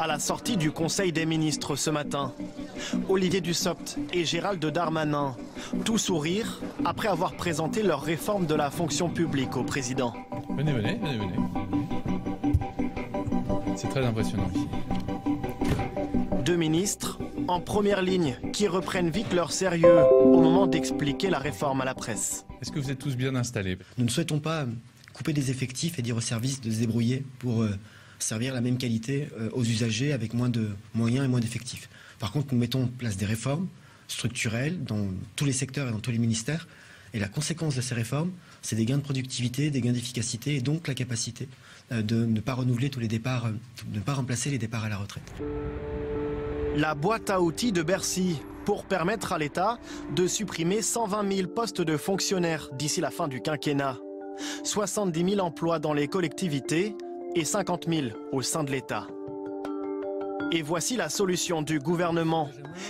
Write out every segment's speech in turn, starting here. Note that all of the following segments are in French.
À la sortie du Conseil des ministres ce matin, Olivier Dussopt et Gérald Darmanin, tout sourire après avoir présenté leur réforme de la fonction publique au président. Venez, venez, venez, venez. C'est très impressionnant ici. Deux ministres en première ligne qui reprennent vite leur sérieux au moment d'expliquer la réforme à la presse. Est-ce que vous êtes tous bien installés? Nous ne souhaitons pas couper des effectifs et dire aux services de se débrouiller pour servir la même qualité aux usagers avec moins de moyens et moins d'effectifs. Par contre, nous mettons en place des réformes structurelles dans tous les secteurs et dans tous les ministères. Et la conséquence de ces réformes, c'est des gains de productivité, des gains d'efficacité et donc la capacité de ne pas renouveler tous les départs, de ne pas remplacer les départs à la retraite. La boîte à outils de Bercy pour permettre à l'État de supprimer 120 000 postes de fonctionnaires d'ici la fin du quinquennat. 70 000 emplois dans les collectivités et 50 000 au sein de l'État. Et voici la solution du gouvernement,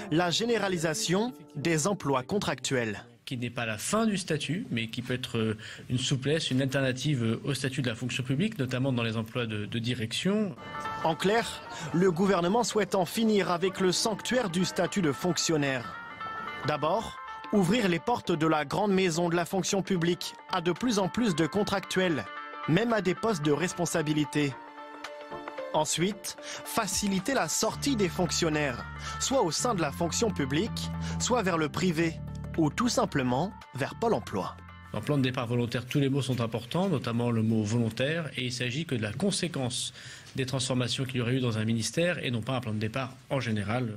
la généralisation des emplois contractuels. Qui n'est pas la fin du statut, mais qui peut être une souplesse, une alternative au statut de la fonction publique, notamment dans les emplois de direction. En clair, le gouvernement souhaite en finir avec le sanctuaire du statut de fonctionnaire. D'abord, ouvrir les portes de la grande maison de la fonction publique à de plus en plus de contractuels, même à des postes de responsabilité. Ensuite, faciliter la sortie des fonctionnaires, soit au sein de la fonction publique, soit vers le privé, ou tout simplement vers Pôle emploi. Dans le plan de départ volontaire, tous les mots sont importants, notamment le mot volontaire, et il s'agit que de la conséquence des transformations qu'il y aurait eu dans un ministère et non pas un plan de départ en général.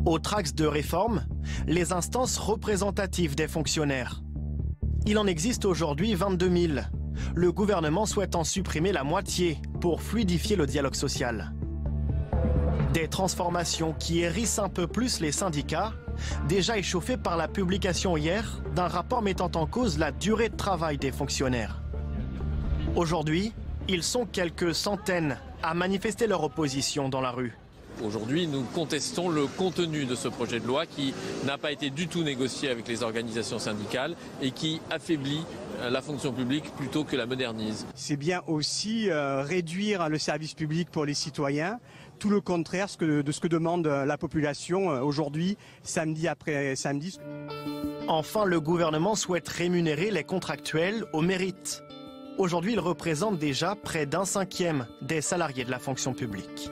Autre axe de réforme, les instances représentatives des fonctionnaires. Il en existe aujourd'hui 22 000. Le gouvernement souhaite en supprimer la moitié pour fluidifier le dialogue social. Des transformations qui hérissent un peu plus les syndicats, déjà échauffés par la publication hier d'un rapport mettant en cause la durée de travail des fonctionnaires. Aujourd'hui, ils sont quelques centaines à manifester leur opposition dans la rue. Aujourd'hui, nous contestons le contenu de ce projet de loi qui n'a pas été du tout négocié avec les organisations syndicales et qui affaiblit la fonction publique plutôt que la modernise. C'est bien aussi réduire le service public pour les citoyens, tout le contraire de ce que demande la population aujourd'hui, samedi après samedi. Enfin, le gouvernement souhaite rémunérer les contractuels au mérite. Aujourd'hui, ils représentent déjà près d'un cinquième des salariés de la fonction publique.